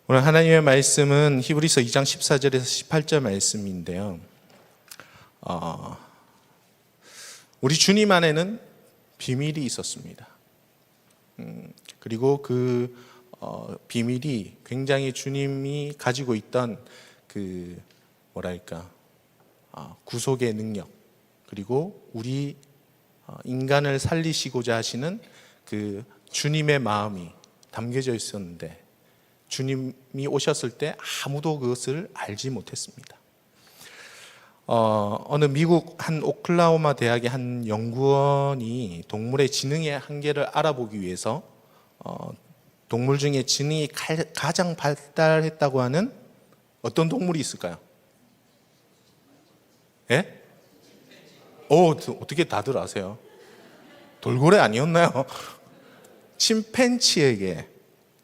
오늘 하나님의 말씀은 히브리서 2장 14절에서 18절 말씀인데요. 우리 주님 안에는 비밀이 있었습니다. 그리고 그 비밀이 굉장히 주님이 가지고 있던 구속의 능력, 그리고 우리 인간을 살리시고자 하시는 그 주님의 마음이 담겨져 있었는데, 주님이 오셨을 때 아무도 그것을 알지 못했습니다. 어느 미국 한 오클라호마 대학의 한 연구원이 동물의 지능의 한계를 알아보기 위해서 동물 중에 지능이 가장 발달했다고 하는 어떤 동물이 있을까요? 예? 어떻게 다들 아세요? 돌고래 아니었나요? 침팬지에게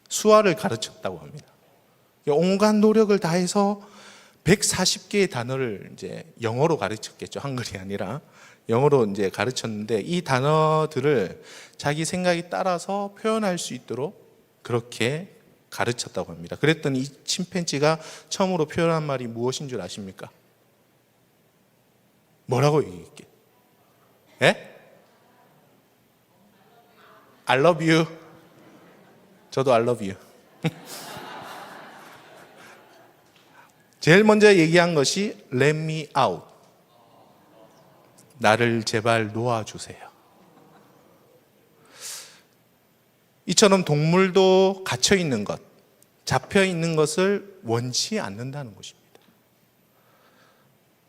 수화를 가르쳤다고 합니다. 온갖 노력을 다해서 140개의 단어를 이제 영어로 가르쳤겠죠. 한글이 아니라 영어로 이제 가르쳤는데, 이 단어들을 자기 생각에 따라서 표현할 수 있도록 그렇게 가르쳤다고 합니다. 그랬더니 이 침팬지가 처음으로 표현한 말이 무엇인 줄 아십니까? 뭐라고 얘기했게? 예? I love you. 저도 I love you. 제일 먼저 얘기한 것이 Let me out. 나를 제발 놓아주세요. 이처럼 동물도 갇혀 있는 것, 잡혀 있는 것을 원치 않는다는 것입니다.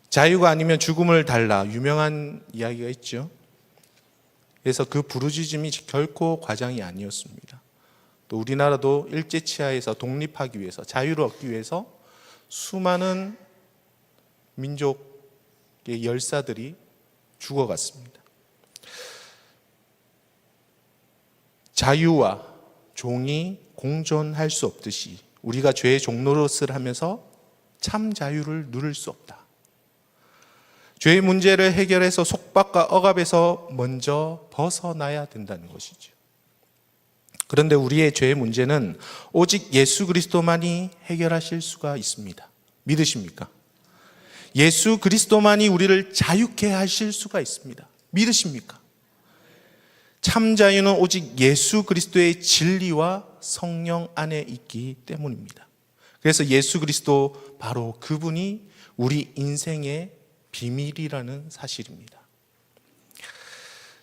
자유가 아니면 죽음을 달라, 유명한 이야기가 있죠. 그래서 그 부르짖음이 결코 과장이 아니었습니다. 또 우리나라도 일제치하에서 독립하기 위해서, 자유를 얻기 위해서 수많은 민족의 열사들이 죽어갔습니다. 자유와 종이 공존할 수 없듯이 우리가 죄의 종노릇을 하면서 참 자유를 누릴 수 없다. 죄의 문제를 해결해서 속박과 억압에서 먼저 벗어나야 된다는 것이죠. 그런데 우리의 죄의 문제는 오직 예수 그리스도만이 해결하실 수가 있습니다. 믿으십니까? 예수 그리스도만이 우리를 자유케 하실 수가 있습니다. 믿으십니까? 참 자유는 오직 예수 그리스도의 진리와 성령 안에 있기 때문입니다. 그래서 예수 그리스도, 바로 그분이 우리 인생의 비밀이라는 사실입니다.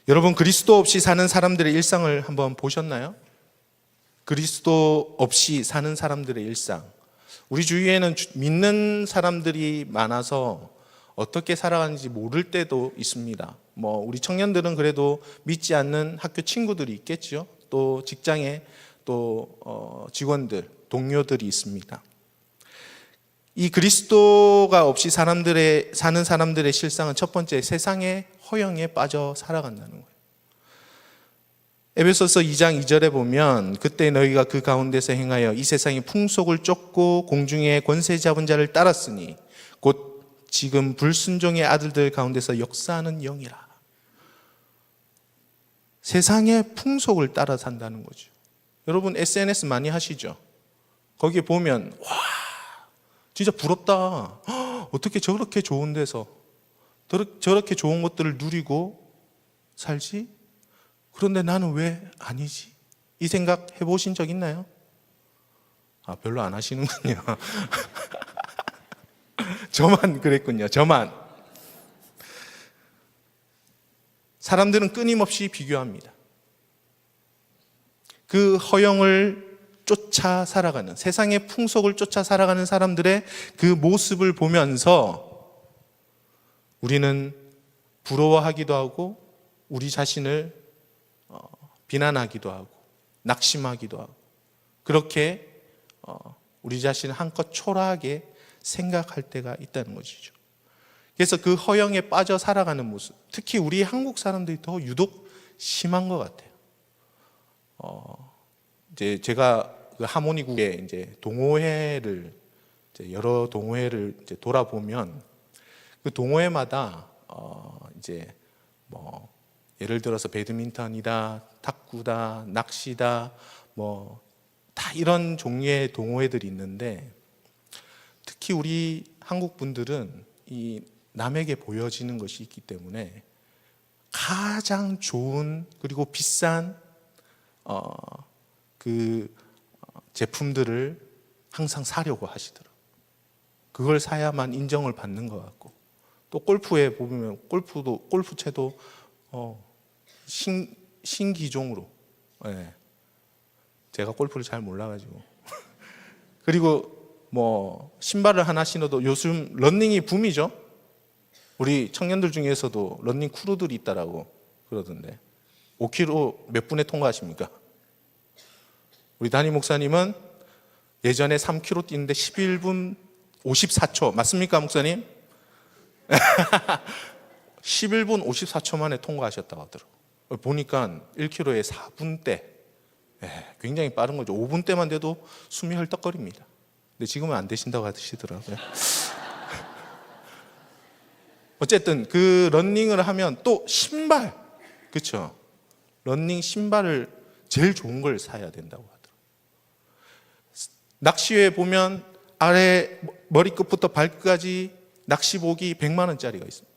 여러분, 그리스도 없이 사는 사람들의 일상을 한번 보셨나요? 그리스도 없이 사는 사람들의 일상, 우리 주위에는 믿는 사람들이 많아서 어떻게 살아가는지 모를 때도 있습니다. 우리 청년들은 그래도 믿지 않는 학교 친구들이 있겠죠. 또 직장에 또 직원들, 동료들이 있습니다. 이 그리스도가 없이 사는 사람들의 실상은 첫 번째, 세상의 허영에 빠져 살아간다는 거예요. 에베소서 2장 2절에 보면, 그때 너희가 그 가운데서 행하여 이 세상의 풍속을 쫓고 공중의 권세 잡은 자를 따랐으니 곧 지금 불순종의 아들들 가운데서 역사하는 영이라. 세상의 풍속을 따라 산다는 거죠. 여러분 SNS 많이 하시죠? 거기에 보면 와, 진짜 부럽다. 어떻게 저렇게 좋은 데서 저렇게 좋은 것들을 누리고 살지? 그런데 나는 왜 아니지? 이 생각 해보신 적 있나요? 별로 안 하시는군요. 저만 그랬군요. 저만. 사람들은 끊임없이 비교합니다. 그 허영을 쫓아 살아가는, 세상의 풍속을 쫓아 살아가는 사람들의 그 모습을 보면서 우리는 부러워하기도 하고, 우리 자신을 비난하기도 하고, 낙심하기도 하고, 그렇게 우리 자신을 한껏 초라하게 생각할 때가 있다는 것이죠. 그래서 그 허영에 빠져 살아가는 모습, 특히 우리 한국 사람들이 더 유독 심한 것 같아요. 이제 제가 그 하모니국의 이제 동호회를, 여러 동호회를 이제 돌아보면, 그 동호회마다 예를 들어서 배드민턴이다, 탁구다, 낚시다, 다 이런 종류의 동호회들이 있는데, 특히 우리 한국 분들은 이 남에게 보여지는 것이 있기 때문에 가장 좋은 그리고 비싼 그 제품들을 항상 사려고 하시더라고요. 그걸 사야만 인정을 받는 것 같고, 또 골프에 보면 골프채도 신기종으로, 예. 제가 골프를 잘 몰라가지고 그리고 뭐 신발을 하나 신어도 요즘 러닝이 붐이죠. 우리 청년들 중에서도 러닝 크루들이 있다라고 그러던데, 5km 몇 분에 통과하십니까? 우리 담임 목사님은 예전에 3km 뛰는데 11분 54초 맞습니까, 목사님? 11분 54초 만에 통과하셨다고 하더라고요. 보니까 1km에 4분대, 굉장히 빠른 거죠. 5분대만 돼도 숨이 헐떡거립니다. 근데 지금은 안 되신다고 하시더라고요. 어쨌든 그 러닝을 하면 또 신발, 그렇죠? 러닝 신발을 제일 좋은 걸 사야 된다고 하더라고요. 낚시회 보면 아래 머리끝부터 발끝까지 낚시복이 100만 원짜리가 있습니다.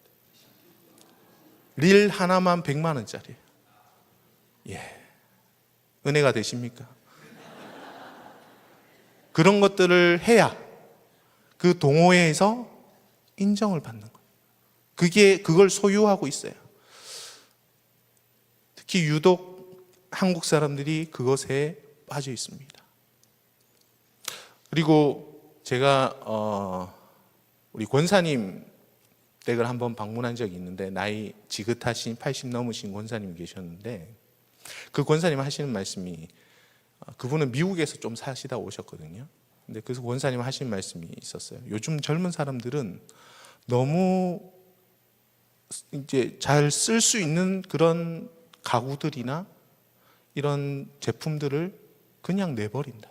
릴 하나만 100만 원짜리예요. 예, 은혜가 되십니까? 그런 것들을 해야 그 동호회에서 인정을 받는 거예요. 그걸 소유하고 있어요. 특히 유독 한국 사람들이 그것에 빠져 있습니다. 그리고 제가 우리 권사님 댁을 한번 방문한 적이 있는데, 나이 지긋하신 80 넘으신 권사님이 계셨는데, 그 권사님 하시는 말씀이, 그분은 미국에서 좀 사시다 오셨거든요. 근데 그래서 권사님 하시는 말씀이 있었어요. 요즘 젊은 사람들은 너무 이제 잘 쓸 수 있는 그런 가구들이나 이런 제품들을 그냥 내버린다.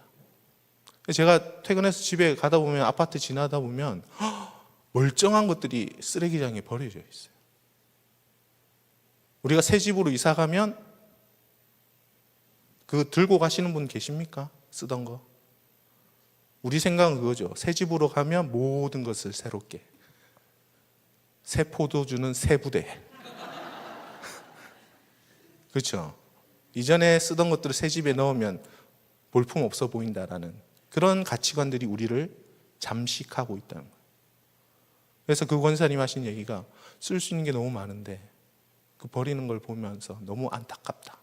제가 퇴근해서 집에 가다 보면, 아파트 지나다 보면 멀쩡한 것들이 쓰레기장에 버려져 있어요. 우리가 새 집으로 이사 가면 그 들고 가시는 분 계십니까? 쓰던 거. 우리 생각은 그거죠. 새 집으로 가면 모든 것을 새롭게, 새 포도주는 새 부대. 그렇죠? 이전에 쓰던 것들을 새 집에 넣으면 볼품 없어 보인다라는 그런 가치관들이 우리를 잠식하고 있다는 거예요. 그래서 그 권사님 하신 얘기가, 쓸 수 있는 게 너무 많은데 그 버리는 걸 보면서 너무 안타깝다.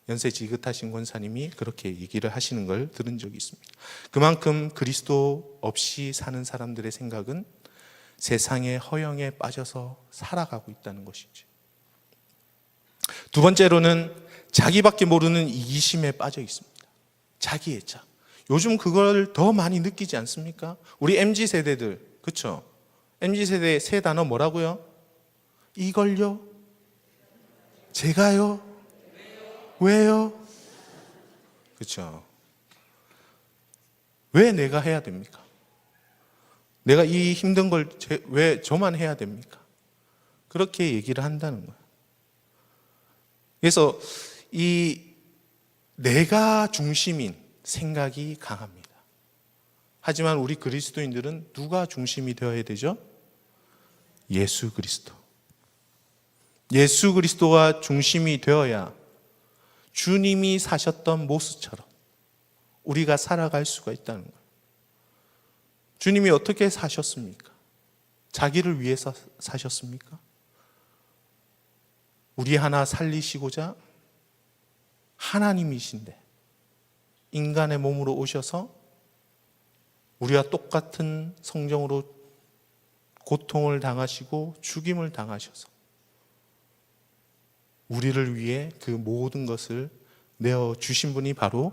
연세 지긋하신 권사님이 그렇게 얘기를 하시는 걸 들은 적이 있습니다. 그만큼 그리스도 없이 사는 사람들의 생각은 세상의 허영에 빠져서 살아가고 있다는 것이죠. 두 번째로는 자기밖에 모르는 이기심에 빠져 있습니다. 자기의 자. 요즘 그걸 더 많이 느끼지 않습니까? 우리 MZ세대들, 그렇죠? MZ세대의 세 단어 뭐라고요? 이걸요? 제가요? 왜요? 그렇죠? 왜 내가 해야 됩니까? 내가 이 힘든 걸 왜 저만 해야 됩니까? 그렇게 얘기를 한다는 거예요. 그래서 이 내가 중심인 생각이 강합니다. 하지만 우리 그리스도인들은 누가 중심이 되어야 되죠? 예수 그리스도. 예수 그리스도가 중심이 되어야 주님이 사셨던 모습처럼 우리가 살아갈 수가 있다는 거예요. 주님이 어떻게 사셨습니까? 자기를 위해서 사셨습니까? 우리 하나 살리시고자 하나님이신데 인간의 몸으로 오셔서 우리와 똑같은 성정으로 고통을 당하시고 죽임을 당하셔서 우리를 위해 그 모든 것을 내어주신 분이 바로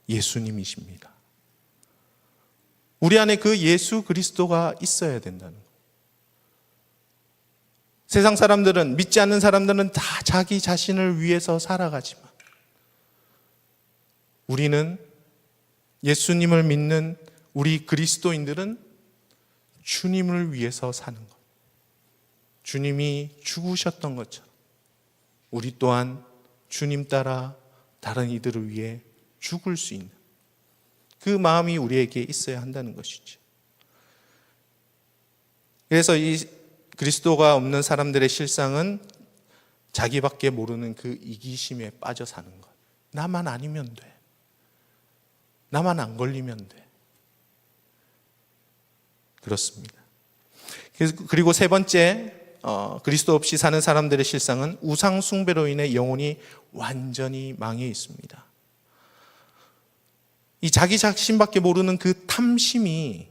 예수님이십니다. 우리 안에 그 예수 그리스도가 있어야 된다는 거예요. 세상 사람들은, 믿지 않는 사람들은 다 자기 자신을 위해서 살아가지만 우리는, 예수님을 믿는 우리 그리스도인들은 주님을 위해서 사는 것. 주님이 죽으셨던 것처럼 우리 또한 주님 따라 다른 이들을 위해 죽을 수 있는 그 마음이 우리에게 있어야 한다는 것이죠. 그래서 이 그리스도가 없는 사람들의 실상은 자기밖에 모르는 그 이기심에 빠져 사는 것. 나만 아니면 돼. 나만 안 걸리면 돼. 그렇습니다. 그리고 세 번째, 그리스도 없이 사는 사람들의 실상은 우상 숭배로 인해 영혼이 완전히 망해 있습니다. 이 자기 자신밖에 모르는 그 탐심이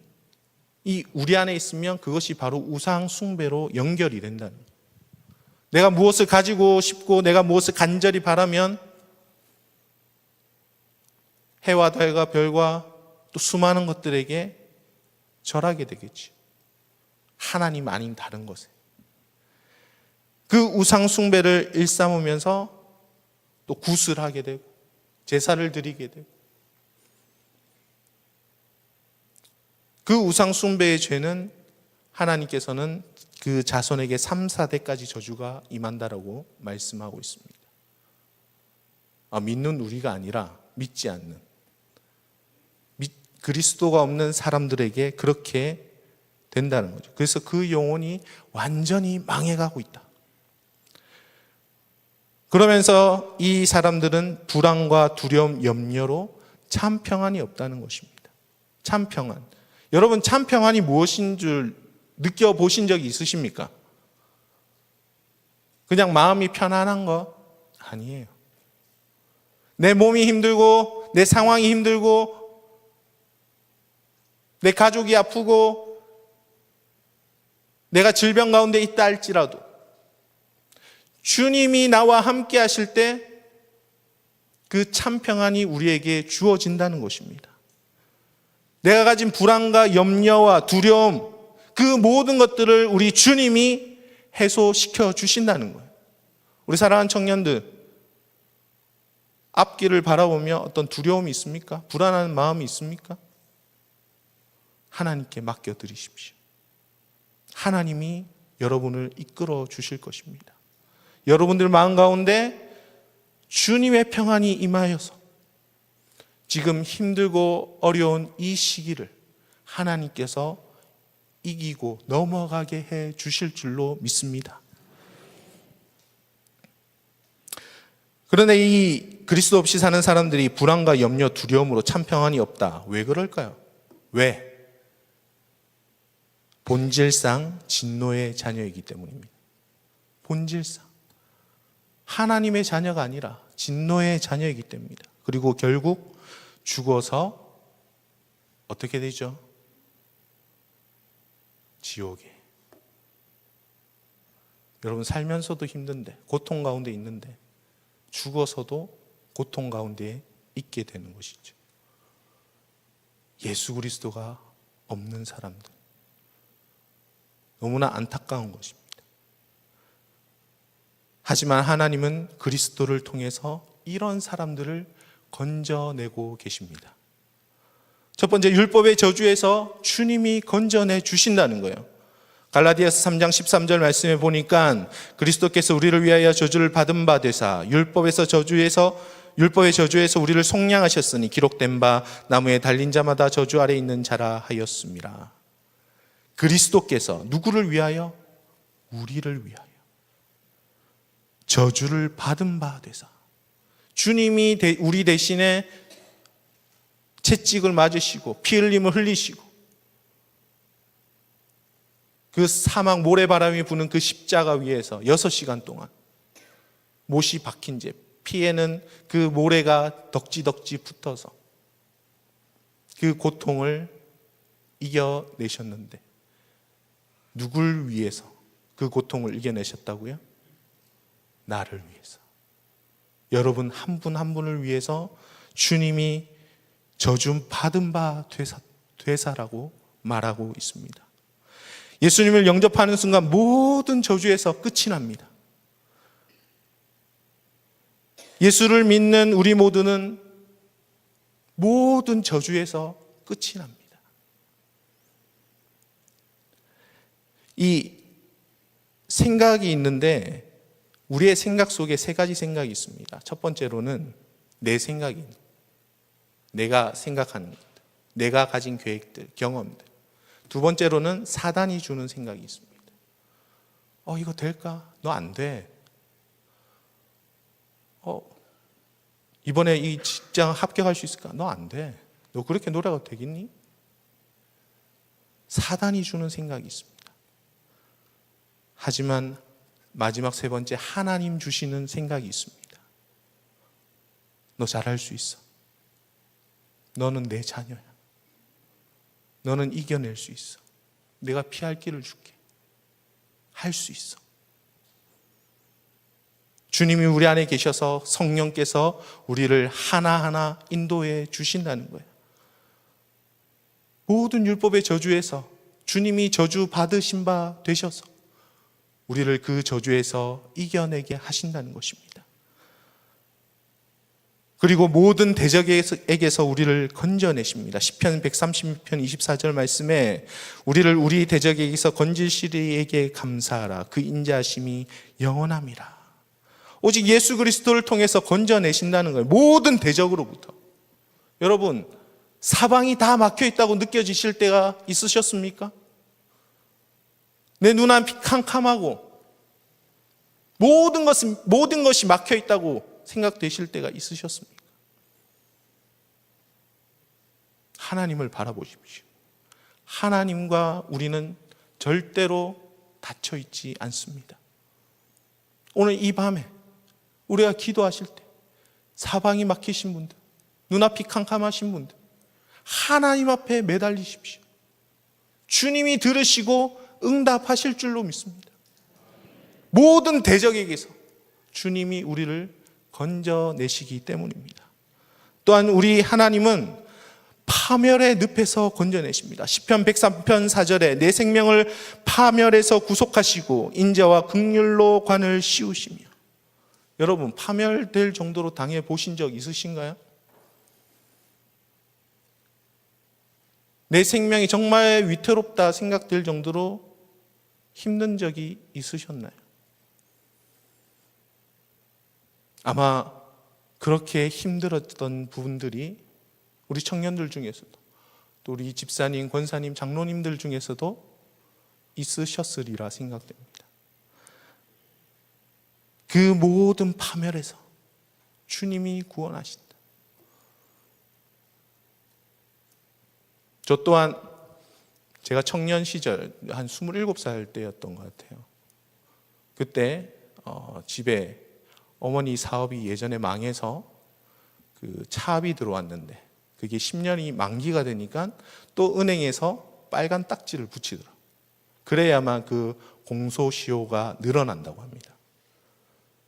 이 우리 안에 있으면 그것이 바로 우상 숭배로 연결이 된다는 거예요. 내가 무엇을 가지고 싶고 내가 무엇을 간절히 바라면 해와 달과 별과 또 수많은 것들에게 절하게 되겠지. 하나님 아닌 다른 것에. 그 우상 숭배를 일삼으면서 또 굿을 하게 되고 제사를 드리게 되고 그 우상 숭배의 죄는 하나님께서는 그 자손에게 3, 4대까지 저주가 임한다라고 말씀하고 있습니다. 믿는 우리가 아니라 믿지 않는 그리스도가 없는 사람들에게 그렇게 된다는 거죠. 그래서 그 영혼이 완전히 망해가고 있다. 그러면서 이 사람들은 불안과 두려움, 염려로 참 평안이 없다는 것입니다. 참 평안. 여러분, 참 평안이 무엇인 줄 느껴보신 적이 있으십니까? 그냥 마음이 편안한 거 아니에요. 내 몸이 힘들고 내 상황이 힘들고 내 가족이 아프고 내가 질병 가운데 있다 할지라도 주님이 나와 함께 하실 때 그 참 평안이 우리에게 주어진다는 것입니다. 내가 가진 불안과 염려와 두려움, 그 모든 것들을 우리 주님이 해소시켜 주신다는 거예요. 우리 사랑하는 청년들, 앞길을 바라보며 어떤 두려움이 있습니까? 불안한 마음이 있습니까? 하나님께 맡겨드리십시오. 하나님이 여러분을 이끌어 주실 것입니다. 여러분들 마음 가운데 주님의 평안이 임하여서 지금 힘들고 어려운 이 시기를 하나님께서 이기고 넘어가게 해 주실 줄로 믿습니다. 그런데 이 그리스도 없이 사는 사람들이 불안과 염려, 두려움으로 참 평안이 없다. 왜 그럴까요? 왜? 본질상 진노의 자녀이기 때문입니다. 본질상. 하나님의 자녀가 아니라 진노의 자녀이기 때문입니다. 그리고 결국 죽어서 어떻게 되죠? 지옥에. 여러분 살면서도 힘든데 고통 가운데 있는데 죽어서도 고통 가운데 있게 되는 것이죠. 예수 그리스도가 없는 사람들. 너무나 안타까운 것입니다. 하지만 하나님은 그리스도를 통해서 이런 사람들을 건져내고 계십니다. 첫 번째, 율법의 저주에서 주님이 건져내 주신다는 거예요. 갈라디아서 3장 13절 말씀에 보니까 그리스도께서 우리를 위하여 저주를 받은 바 되사 율법의 저주에서 우리를 속량하셨으니 기록된 바 나무에 달린 자마다 저주 아래 있는 자라 하였습니다. 그리스도께서 누구를 위하여? 우리를 위하여 저주를 받은 바 되사 주님이 우리 대신에 채찍을 맞으시고 피 흘림을 흘리시고 그 사막 모래바람이 부는 그 십자가 위에서 6시간 동안 못이 박힌 채 피에는 그 모래가 덕지덕지 붙어서 그 고통을 이겨내셨는데 누굴 위해서 그 고통을 이겨내셨다고요? 나를 위해서. 여러분 한 분 한 분을 위해서 주님이 저주 받은 바 되사라고 말하고 있습니다. 예수님을 영접하는 순간 모든 저주에서 끝이 납니다. 예수를 믿는 우리 모두는 모든 저주에서 끝이 납니다. 이 생각이 있는데 우리의 생각 속에 3가지 생각이 있습니다. 첫 번째로는 내 생각이, 내가 생각하는 것. 내가 가진 계획들, 경험들. 두 번째로는 사단이 주는 생각이 있습니다. 이거 될까? 너 안 돼. 이번에 이 직장 합격할 수 있을까? 너 안 돼. 너 그렇게 노력해도 되겠니? 사단이 주는 생각이 있습니다. 하지만 마지막 세 번째, 하나님 주시는 생각이 있습니다. 너 잘할 수 있어. 너는 내 자녀야. 너는 이겨낼 수 있어. 내가 피할 길을 줄게. 할 수 있어. 주님이 우리 안에 계셔서 성령께서 우리를 하나하나 인도해 주신다는 거예요. 모든 율법의 저주에서 주님이 저주 받으신 바 되셔서 우리를 그 저주에서 이겨내게 하신다는 것입니다. 그리고 모든 대적에게서 우리를 건져내십니다. 시편 136편 24절 말씀에 우리를 우리 대적에게서 건지시리에게 감사하라. 그 인자하심이 영원함이라. 오직 예수 그리스도를 통해서 건져내신다는 거예요. 모든 대적으로부터. 여러분, 사방이 다 막혀 있다고 느껴지실 때가 있으셨습니까? 내 눈앞이 캄캄하고 모든 것이 막혀 있다고 생각되실 때가 있으셨습니까? 하나님을 바라보십시오. 하나님과 우리는 절대로 닫혀 있지 않습니다. 오늘 이 밤에 우리가 기도하실 때 사방이 막히신 분들, 눈앞이 캄캄하신 분들, 하나님 앞에 매달리십시오. 주님이 들으시고 응답하실 줄로 믿습니다. 모든 대적에게서 주님이 우리를 건져내시기 때문입니다. 또한 우리 하나님은 파멸의 늪에서 건져내십니다. 시편 103편 4절에 내 생명을 파멸에서 구속하시고 인자와 긍휼로 관을 씌우시며. 여러분, 파멸될 정도로 당해 보신 적 있으신가요? 내 생명이 정말 위태롭다 생각될 정도로 힘든 적이 있으셨나요? 아마 그렇게 힘들었던 부분들이 우리 청년들 중에서도 또 우리 집사님, 권사님, 장로님들 중에서도 있으셨으리라 생각됩니다. 그 모든 파멸에서 주님이 구원하신다. 저 또한 제가 청년 시절 한 27살 때였던 것 같아요. 그때 집에 어머니 사업이 예전에 망해서 그 차압이 들어왔는데 그게 10년이 만기가 되니까 또 은행에서 빨간 딱지를 붙이더라고요. 그래야만 그 공소시효가 늘어난다고 합니다.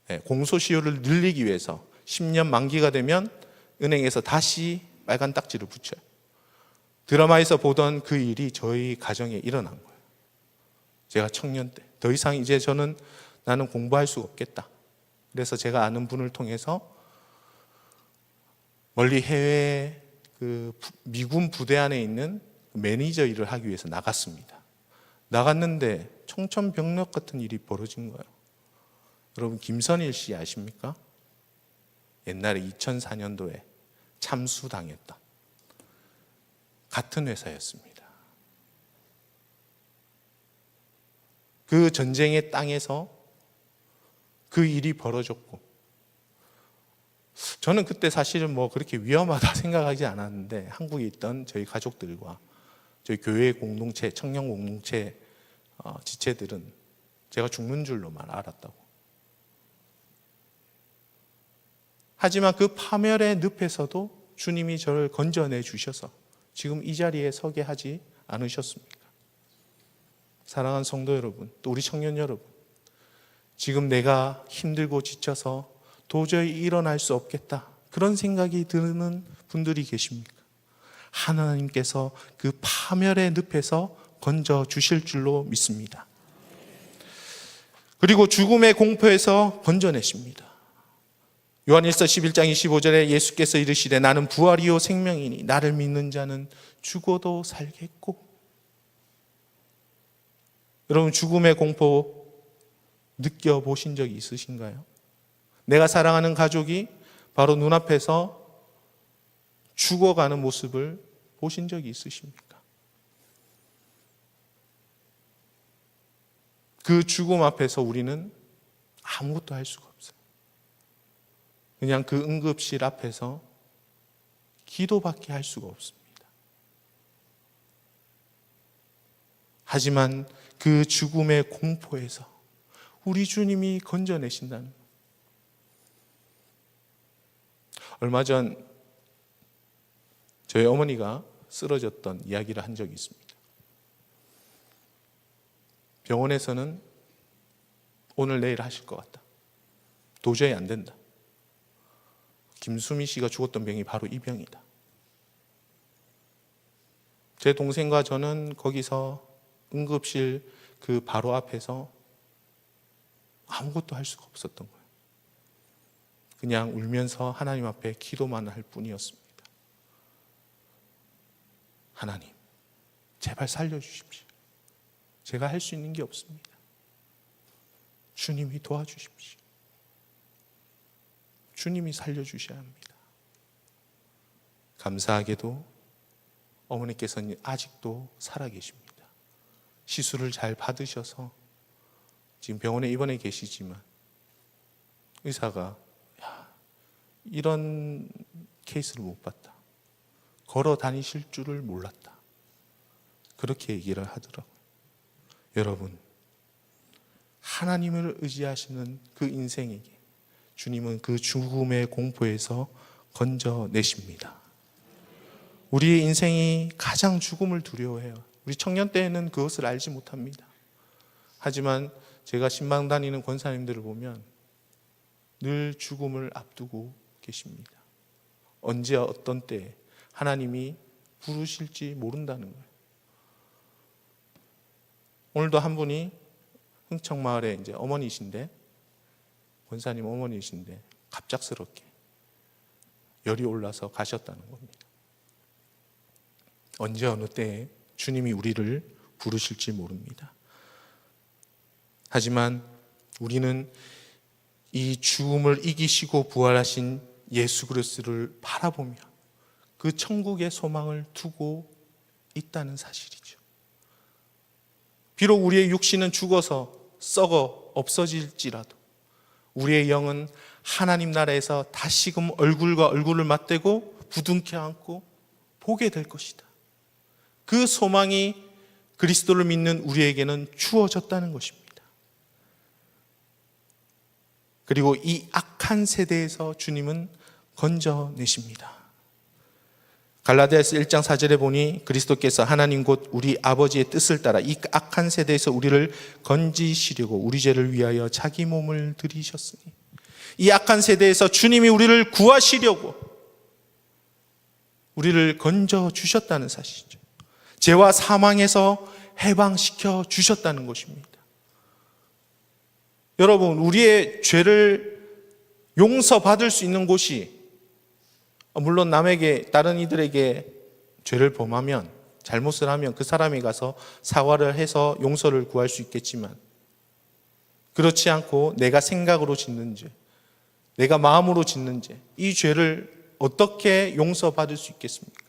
네, 공소시효를 늘리기 위해서 10년 만기가 되면 은행에서 다시 빨간 딱지를 붙여요. 드라마에서 보던 그 일이 저희 가정에 일어난 거예요. 제가 청년 때 더 이상 이제 나는 공부할 수가 없겠다. 그래서 제가 아는 분을 통해서 멀리 해외 그 미군 부대 안에 있는 매니저 일을 하기 위해서 나갔습니다. 나갔는데 청천벽력 같은 일이 벌어진 거예요. 여러분, 김선일 씨 아십니까? 옛날에 2004년도에 참수당했던 같은 회사였습니다. 그 전쟁의 땅에서 그 일이 벌어졌고, 저는 그때 사실은 그렇게 위험하다 생각하지 않았는데 한국에 있던 저희 가족들과 저희 교회 공동체, 청년 공동체 지체들은 제가 죽는 줄로만 알았다고. 하지만 그 파멸의 늪에서도 주님이 저를 건져내 주셔서 지금 이 자리에 서게 하지 않으셨습니까? 사랑하는 성도 여러분, 또 우리 청년 여러분, 지금 내가 힘들고 지쳐서 도저히 일어날 수 없겠다, 그런 생각이 드는 분들이 계십니까? 하나님께서 그 파멸의 늪에서 건져 주실 줄로 믿습니다. 그리고 죽음의 공포에서 건져내십니다. 요한일서 11장 25절에 예수께서 이르시되 나는 부활이요 생명이니 나를 믿는 자는 죽어도 살겠고. 여러분, 죽음의 공포 느껴보신 적이 있으신가요? 내가 사랑하는 가족이 바로 눈앞에서 죽어가는 모습을 보신 적이 있으십니까? 그 죽음 앞에서 우리는 아무것도 할 수가 없어요. 그냥 그 응급실 앞에서 기도밖에 할 수가 없습니다. 하지만 그 죽음의 공포에서 우리 주님이 건져내신다는 것. 얼마 전 저희 어머니가 쓰러졌던 이야기를 한 적이 있습니다. 병원에서는 오늘 내일 하실 것 같다. 도저히 안 된다. 김수미 씨가 죽었던 병이 바로 이 병이다. 제 동생과 저는 거기서 응급실 그 바로 앞에서 아무것도 할 수가 없었던 거예요. 그냥 울면서 하나님 앞에 기도만 할 뿐이었습니다. 하나님, 제발 살려주십시오. 제가 할 수 있는 게 없습니다. 주님이 도와주십시오. 주님이 살려주셔야 합니다. 감사하게도 어머니께서는 아직도 살아계십니다. 시술을 잘 받으셔서 지금 병원에 입원해 계시지만 의사가 이런 케이스를 못 봤다. 걸어 다니실 줄을 몰랐다. 그렇게 얘기를 하더라고요. 여러분, 하나님을 의지하시는 그 인생에게 주님은 그 죽음의 공포에서 건져내십니다. 우리의 인생이 가장 죽음을 두려워해요. 우리 청년 때에는 그것을 알지 못합니다. 하지만 제가 신방 다니는 권사님들을 보면 늘 죽음을 앞두고 계십니다. 언제 어떤 때 하나님이 부르실지 모른다는 거예요. 오늘도 한 분이 흥청마을에 이제 어머니이신데, 권사님 어머니이신데 갑작스럽게 열이 올라서 가셨다는 겁니다. 언제 어느 때에 주님이 우리를 부르실지 모릅니다. 하지만 우리는 이 죽음을 이기시고 부활하신 예수 그리스도를 바라보며 그 천국의 소망을 두고 있다는 사실이죠. 비록 우리의 육신은 죽어서 썩어 없어질지라도 우리의 영은 하나님 나라에서 다시금 얼굴과 얼굴을 맞대고 부둥켜 안고 보게 될 것이다. 그 소망이 그리스도를 믿는 우리에게는 주어졌다는 것입니다. 그리고 이 악한 세대에서 주님은 건져내십니다. 갈라디아서 1장 4절에 보니 그리스도께서 하나님 곧 우리 아버지의 뜻을 따라 이 악한 세대에서 우리를 건지시려고 우리 죄를 위하여 자기 몸을 들이셨으니, 이 악한 세대에서 주님이 우리를 구하시려고 우리를 건져주셨다는 사실이죠. 죄와 사망에서 해방시켜 주셨다는 것입니다. 여러분, 우리의 죄를 용서받을 수 있는 곳이, 물론 남에게, 다른 이들에게 죄를 범하면, 잘못을 하면 그 사람이 가서 사과를 해서 용서를 구할 수 있겠지만, 그렇지 않고 내가 생각으로 짓는 죄, 내가 마음으로 짓는 죄, 이 죄를 어떻게 용서받을 수 있겠습니까?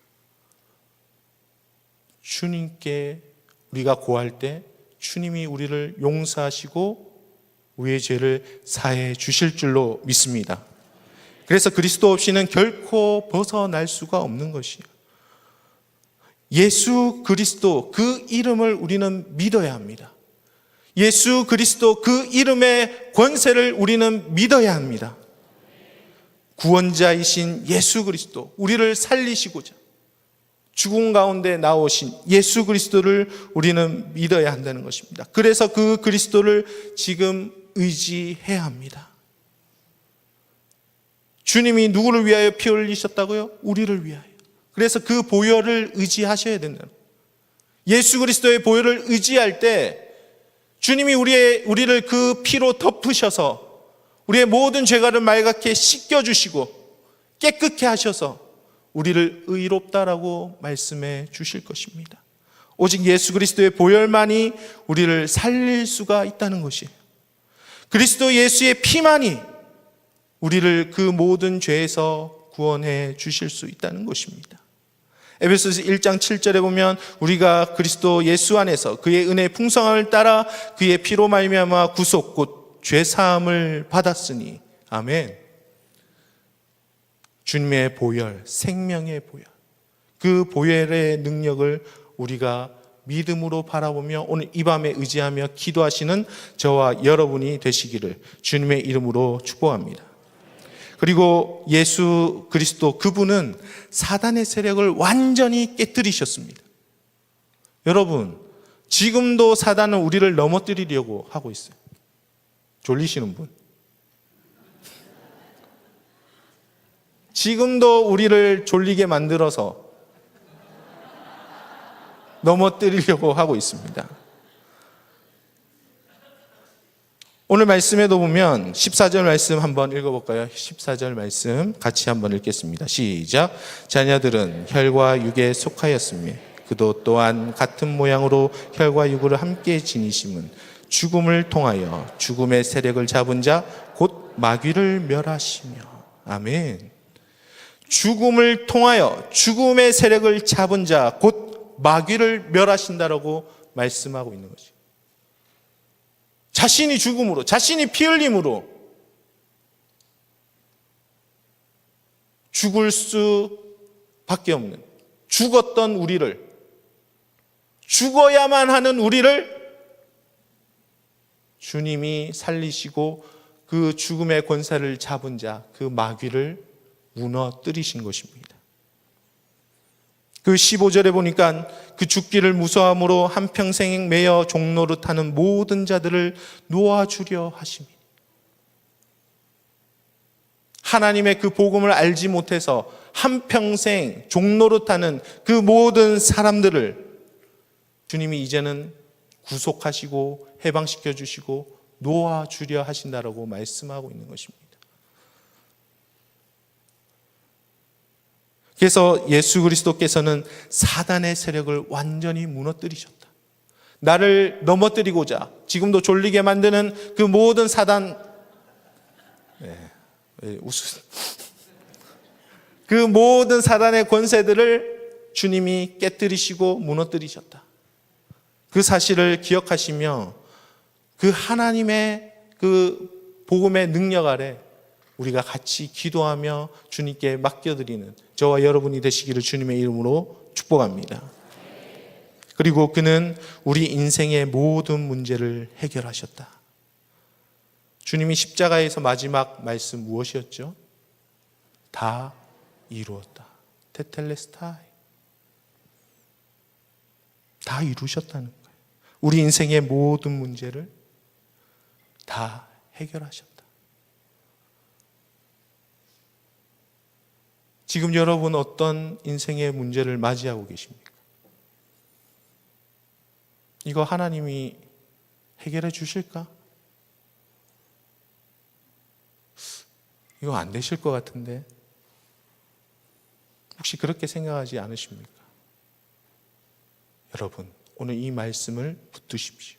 주님께 우리가 고할 때 주님이 우리를 용서하시고 우리의 죄를 사해 주실 줄로 믿습니다. 그래서 그리스도 없이는 결코 벗어날 수가 없는 것이에요. 예수 그리스도, 그 이름을 우리는 믿어야 합니다. 예수 그리스도, 그 이름의 권세를 우리는 믿어야 합니다. 구원자이신 예수 그리스도, 우리를 살리시고자 죽음 가운데 나오신 예수 그리스도를 우리는 믿어야 한다는 것입니다. 그래서 그 그리스도를 지금 의지해야 합니다. 주님이 누구를 위하여 피 흘리셨다고요? 우리를 위하여. 그래서 그 보혈을 의지하셔야 된다. 예수 그리스도의 보혈을 의지할 때 주님이 우리를 그 피로 덮으셔서 우리의 모든 죄가를 말갛게 씻겨주시고 깨끗게 하셔서 우리를 의롭다라고 말씀해 주실 것입니다. 오직 예수 그리스도의 보혈만이 우리를 살릴 수가 있다는 것이에요. 그리스도 예수의 피만이 우리를 그 모든 죄에서 구원해 주실 수 있다는 것입니다. 에베소서 1장 7절에 보면 우리가 그리스도 예수 안에서 그의 은혜의 풍성함을 따라 그의 피로 말미암아 구속 곧 죄 사함을 받았으니 아멘. 주님의 보혈, 생명의 보혈, 그 보혈의 능력을 우리가 믿음으로 바라보며 오늘 이 밤에 의지하며 기도하시는 저와 여러분이 되시기를 주님의 이름으로 축복합니다. 그리고 예수 그리스도 그분은 사단의 세력을 완전히 깨뜨리셨습니다. 여러분, 지금도 사단은 우리를 넘어뜨리려고 하고 있어요. 졸리시는 분. 지금도 우리를 졸리게 만들어서 넘어뜨리려고 하고 있습니다. 오늘 말씀에도 보면 14절 말씀 한번 읽어볼까요? 14절 말씀 같이 한번 읽겠습니다. 시작. 자녀들은 혈과 육에 속하였으며 그도 또한 같은 모양으로 혈과 육을 함께 지니심은 죽음을 통하여 죽음의 세력을 잡은 자 곧 마귀를 멸하시며 아멘. 죽음을 통하여 죽음의 세력을 잡은 자 곧 마귀를 멸하신다라고 말씀하고 있는 것이. 자신이 죽음으로, 자신이 피 흘림으로 죽을 수밖에 없는, 죽었던 우리를, 죽어야만 하는 우리를 주님이 살리시고 그 죽음의 권세를 잡은 자, 그 마귀를 무너뜨리신 것입니다. 그 15절에 보니까 그 죽기를 무서함으로 한평생 매여 종노릇하는 모든 자들을 놓아주려 하심이니. 하나님의 그 복음을 알지 못해서 한평생 종노릇하는 그 모든 사람들을 주님이 이제는 구속하시고 해방시켜 주시고 놓아주려 하신다라고 말씀하고 있는 것입니다. 그래서 예수 그리스도께서는 사단의 세력을 완전히 무너뜨리셨다. 나를 넘어뜨리고자 지금도 졸리게 만드는 그 모든 사단, 그 모든 사단의 권세들을 주님이 깨뜨리시고 무너뜨리셨다. 그 사실을 기억하시며 그 하나님의 그 복음의 능력 아래 우리가 같이 기도하며 주님께 맡겨드리는 저와 여러분이 되시기를 주님의 이름으로 축복합니다. 그리고 그는 우리 인생의 모든 문제를 해결하셨다. 주님이 십자가에서 마지막 말씀 무엇이었죠? 다 이루었다. 테텔레스타이. 다 이루셨다는 거예요. 우리 인생의 모든 문제를 다 해결하셨다. 지금 여러분 어떤 인생의 문제를 맞이하고 계십니까? 이거 하나님이 해결해 주실까? 이거 안 되실 것 같은데 혹시 그렇게 생각하지 않으십니까? 여러분, 오늘 이 말씀을 붙드십시오.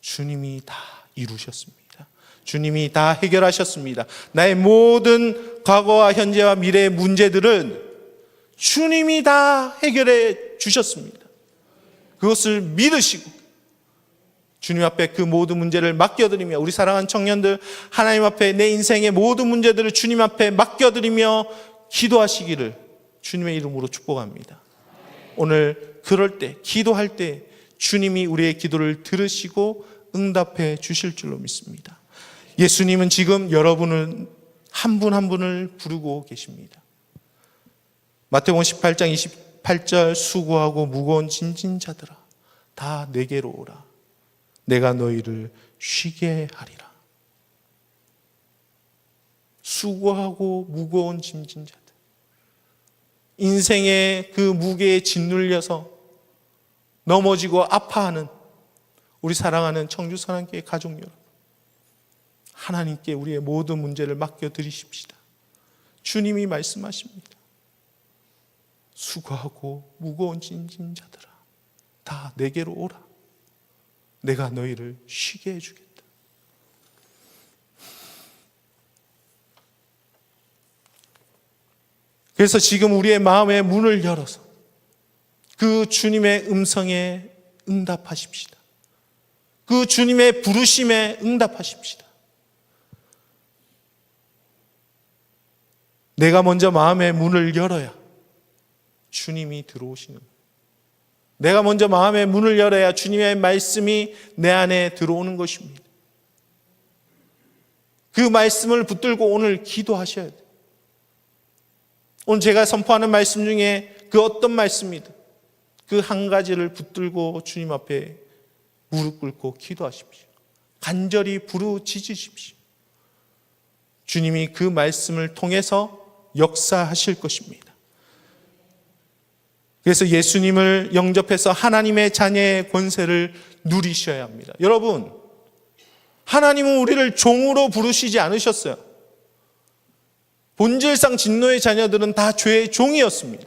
주님이 다 이루셨습니다. 주님이 다 해결하셨습니다. 나의 모든 과거와 현재와 미래의 문제들은 주님이 다 해결해 주셨습니다. 그것을 믿으시고 주님 앞에 그 모든 문제를 맡겨드리며, 우리 사랑하는 청년들, 하나님 앞에 내 인생의 모든 문제들을 주님 앞에 맡겨드리며 기도하시기를 주님의 이름으로 축복합니다. 오늘 그럴 때, 기도할 때 주님이 우리의 기도를 들으시고 응답해 주실 줄로 믿습니다. 예수님은 지금 여러분을 한 분 한 분을 부르고 계십니다. 마태복음 18장 28절, 수고하고 무거운 짐진 자들아 다 내게로 오라. 내가 너희를 쉬게 하리라. 수고하고 무거운 짐진 자들, 인생의 그 무게에 짓눌려서 넘어지고 아파하는 우리 사랑하는 청주선한교회 가족 여러분, 하나님께 우리의 모든 문제를 맡겨드리십시다. 주님이 말씀하십니다. 수고하고 무거운 짐진 자들아 다 내게로 오라. 내가 너희를 쉬게 해주겠다. 그래서 지금 우리의 마음의 문을 열어서 그 주님의 음성에 응답하십시다. 그 주님의 부르심에 응답하십시다. 내가 먼저 마음의 문을 열어야 주님이 들어오시는 거예요. 내가 먼저 마음의 문을 열어야 주님의 말씀이 내 안에 들어오는 것입니다. 그 말씀을 붙들고 오늘 기도하셔야 돼요. 오늘 제가 선포하는 말씀 중에 그 어떤 말씀이든 그 한 가지를 붙들고 주님 앞에 무릎 꿇고 기도하십시오. 간절히 부르짖으십시오. 주님이 그 말씀을 통해서 역사하실 것입니다. 그래서 예수님을 영접해서 하나님의 자녀의 권세를 누리셔야 합니다. 여러분, 하나님은 우리를 종으로 부르시지 않으셨어요. 본질상 진노의 자녀들은 다 죄의 종이었습니다.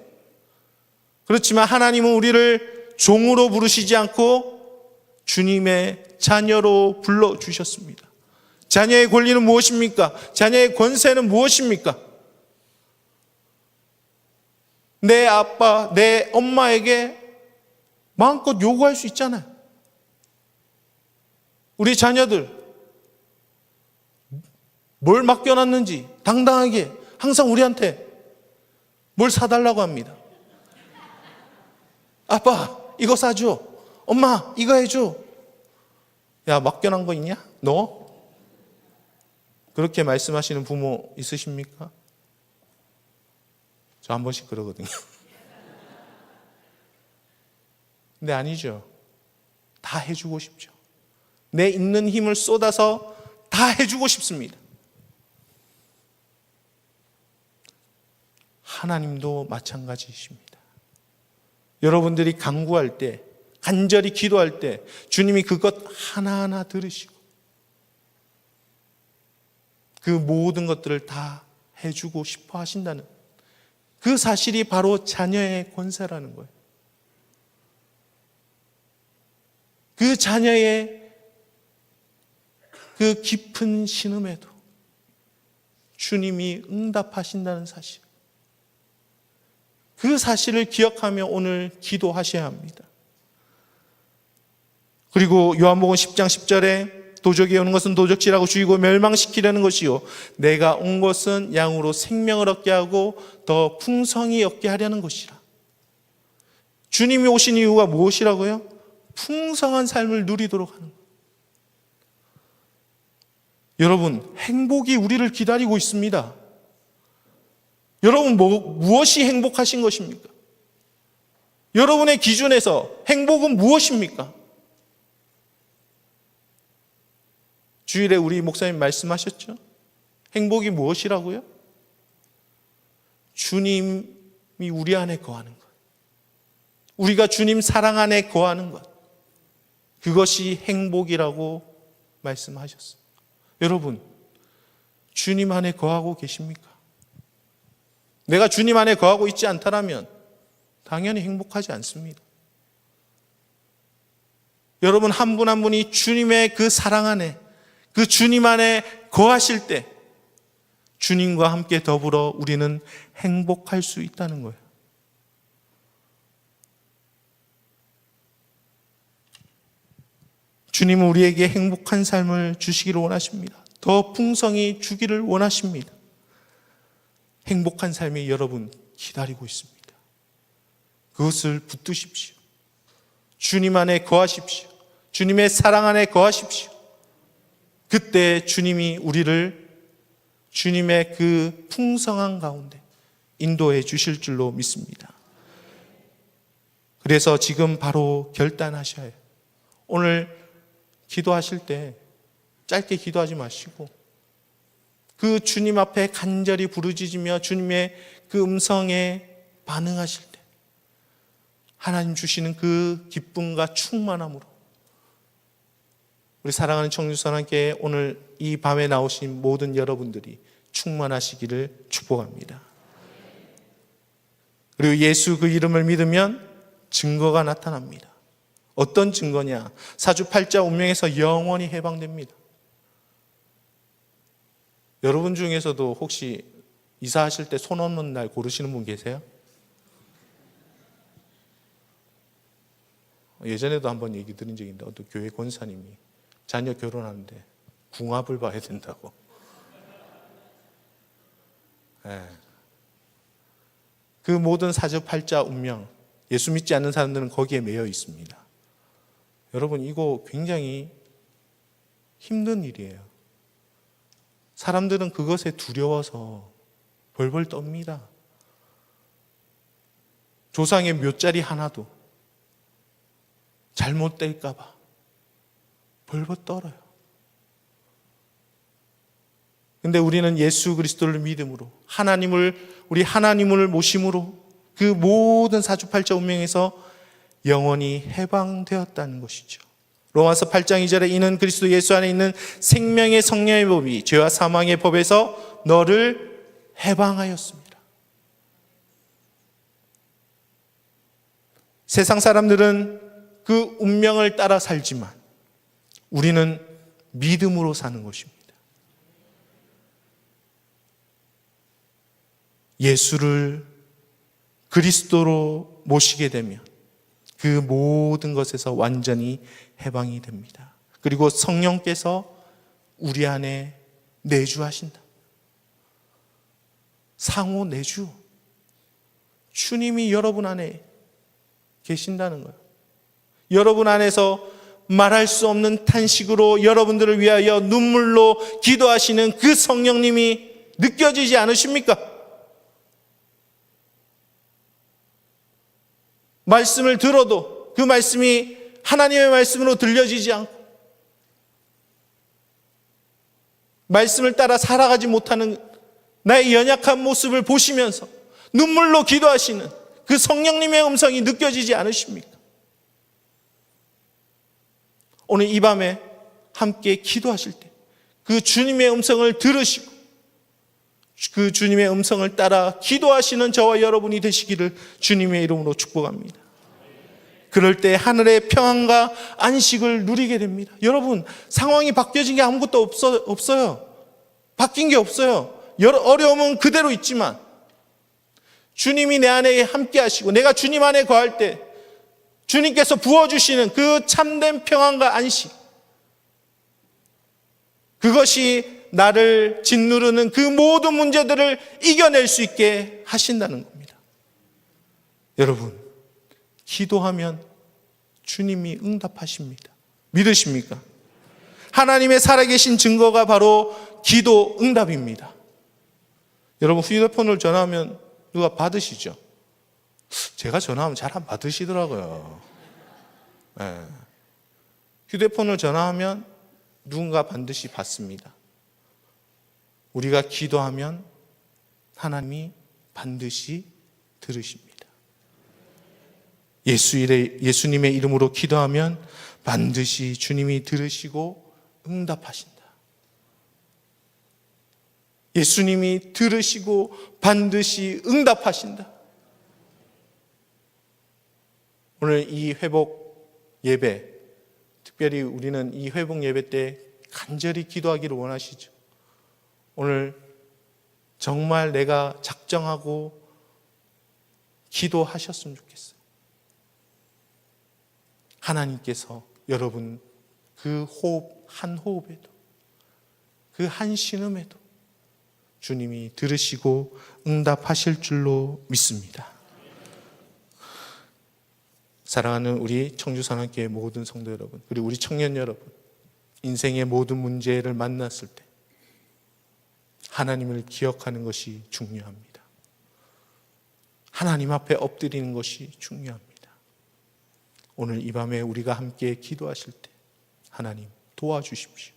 그렇지만 하나님은 우리를 종으로 부르시지 않고 주님의 자녀로 불러주셨습니다. 자녀의 권리는 무엇입니까? 자녀의 권세는 무엇입니까? 내 아빠, 내 엄마에게 마음껏 요구할 수 있잖아요. 우리 자녀들 뭘 맡겨놨는지 당당하게 항상 우리한테 뭘 사달라고 합니다. 아빠, 이거 사줘. 엄마, 이거 해줘. 야, 맡겨놓은 거 있냐? 너? 그렇게 말씀하시는 부모 있으십니까? 저 한 번씩 그러거든요. 근데 아니죠. 다 해주고 싶죠. 내 있는 힘을 쏟아서 다 해주고 싶습니다. 하나님도 마찬가지이십니다. 여러분들이 간구할 때, 간절히 기도할 때 주님이 그것 하나하나 들으시고 그 모든 것들을 다 해주고 싶어 하신다는 그 사실이 바로 자녀의 권세라는 거예요. 그 자녀의 그 깊은 신음에도 주님이 응답하신다는 사실, 그 사실을 기억하며 오늘 기도하셔야 합니다. 그리고 요한복음 10장 10절에 도적이 오는 것은 도적질하고 죽이고 멸망시키려는 것이요 내가 온 것은 양으로 생명을 얻게 하고 더 풍성히 얻게 하려는 것이라. 주님이 오신 이유가 무엇이라고요? 풍성한 삶을 누리도록 하는 것. 여러분, 행복이 우리를 기다리고 있습니다. 여러분, 무엇이 행복하신 것입니까? 여러분의 기준에서 행복은 무엇입니까? 주일에 우리 목사님 말씀하셨죠? 행복이 무엇이라고요? 주님이 우리 안에 거하는 것. 우리가 주님 사랑 안에 거하는 것. 그것이 행복이라고 말씀하셨어요. 여러분, 주님 안에 거하고 계십니까? 내가 주님 안에 거하고 있지 않다면 당연히 행복하지 않습니다. 여러분, 한 분 한 분이 주님의 그 사랑 안에, 그 주님 안에 거하실 때 주님과 함께 더불어 우리는 행복할 수 있다는 거예요. 주님은 우리에게 행복한 삶을 주시기를 원하십니다. 더 풍성히 주기를 원하십니다. 행복한 삶이 여러분 기다리고 있습니다. 그것을 붙드십시오. 주님 안에 거하십시오. 주님의 사랑 안에 거하십시오. 그때 주님이 우리를 주님의 그 풍성한 가운데 인도해 주실 줄로 믿습니다. 그래서 지금 바로 결단하셔야 해요. 오늘 기도하실 때 짧게 기도하지 마시고 그 주님 앞에 간절히 부르짖으며 주님의 그 음성에 반응하실 때 하나님 주시는 그 기쁨과 충만함으로 우리 사랑하는 청주선함께 오늘 이 밤에 나오신 모든 여러분들이 충만하시기를 축복합니다. 그리고 예수 그 이름을 믿으면 증거가 나타납니다. 어떤 증거냐? 사주팔자 운명에서 영원히 해방됩니다. 여러분 중에서도 혹시 이사하실 때 손 없는 날 고르시는 분 계세요? 예전에도 한번 얘기 드린 적이 있는데 어떤 교회 권사님이 자녀 결혼하는데 궁합을 봐야 된다고. 네. 그 모든 사주팔자 운명, 예수 믿지 않는 사람들은 거기에 매여 있습니다. 여러분, 이거 굉장히 힘든 일이에요. 사람들은 그것에 두려워서 벌벌 떱니다. 조상의 묘자리 하나도 잘못될까 봐 벌벌 떨어요. 근데 우리는 예수 그리스도를 믿음으로 우리 하나님을 모심으로 그 모든 사주팔자 운명에서 영원히 해방되었다는 것이죠. 로마서 8장 2절에 이는 그리스도 예수 안에 있는 생명의 성령의 법이 죄와 사망의 법에서 너를 해방하였습니다. 세상 사람들은 그 운명을 따라 살지만 우리는 믿음으로 사는 것입니다. 예수를 그리스도로 모시게 되면 그 모든 것에서 완전히 해방이 됩니다. 그리고 성령께서 우리 안에 내주하신다. 상호 내주. 주님이 여러분 안에 계신다는 거예요. 여러분 안에서 말할 수 없는 탄식으로 여러분들을 위하여 눈물로 기도하시는 그 성령님이 느껴지지 않으십니까? 말씀을 들어도 그 말씀이 하나님의 말씀으로 들려지지 않고 말씀을 따라 살아가지 못하는 나의 연약한 모습을 보시면서 눈물로 기도하시는 그 성령님의 음성이 느껴지지 않으십니까? 오늘 이 밤에 함께 기도하실 때 그 주님의 음성을 들으시고 그 주님의 음성을 따라 기도하시는 저와 여러분이 되시기를 주님의 이름으로 축복합니다. 그럴 때 하늘의 평안과 안식을 누리게 됩니다. 여러분, 상황이 바뀌어진 게 아무것도 없어요. 바뀐 게 없어요. 어려움은 그대로 있지만 주님이 내 안에 함께 하시고 내가 주님 안에 거할 때 주님께서 부어주시는 그 참된 평안과 안식, 그것이 나를 짓누르는 그 모든 문제들을 이겨낼 수 있게 하신다는 겁니다. 여러분, 기도하면 주님이 응답하십니다. 믿으십니까? 하나님의 살아계신 증거가 바로 기도 응답입니다. 여러분, 휴대폰을 전화하면 누가 받으시죠? 제가 전화하면 잘 안 받으시더라고요. 네. 휴대폰을 전화하면 누군가 반드시 받습니다. 우리가 기도하면 하나님이 반드시 들으십니다. 예수님의 이름으로 기도하면 반드시 주님이 들으시고 응답하신다. 예수님이 들으시고 반드시 응답하신다. 오늘 이 회복 예배, 특별히 우리는 이 회복 예배 때 간절히 기도하기를 원하시죠. 오늘 정말 내가 작정하고 기도하셨으면 좋겠어요. 하나님께서 여러분 그 호흡 한 호흡에도 그 한 신음에도 주님이 들으시고 응답하실 줄로 믿습니다. 사랑하는 우리 청주산악교회 모든 성도 여러분, 그리고 우리 청년 여러분, 인생의 모든 문제를 만났을 때 하나님을 기억하는 것이 중요합니다. 하나님 앞에 엎드리는 것이 중요합니다. 오늘 이 밤에 우리가 함께 기도하실 때 하나님 도와주십시오.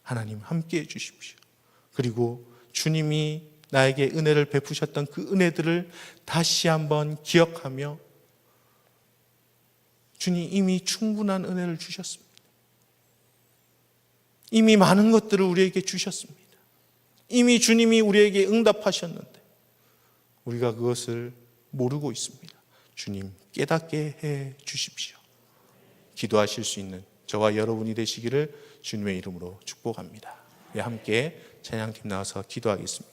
하나님 함께해 주십시오. 그리고 주님이 나에게 은혜를 베푸셨던 그 은혜들을 다시 한번 기억하며 주님 이미 충분한 은혜를 주셨습니다. 이미 많은 것들을 우리에게 주셨습니다. 이미 주님이 우리에게 응답하셨는데 우리가 그것을 모르고 있습니다. 주님 깨닫게 해 주십시오. 기도하실 수 있는 저와 여러분이 되시기를 주님의 이름으로 축복합니다. 함께 찬양팀 나와서 기도하겠습니다.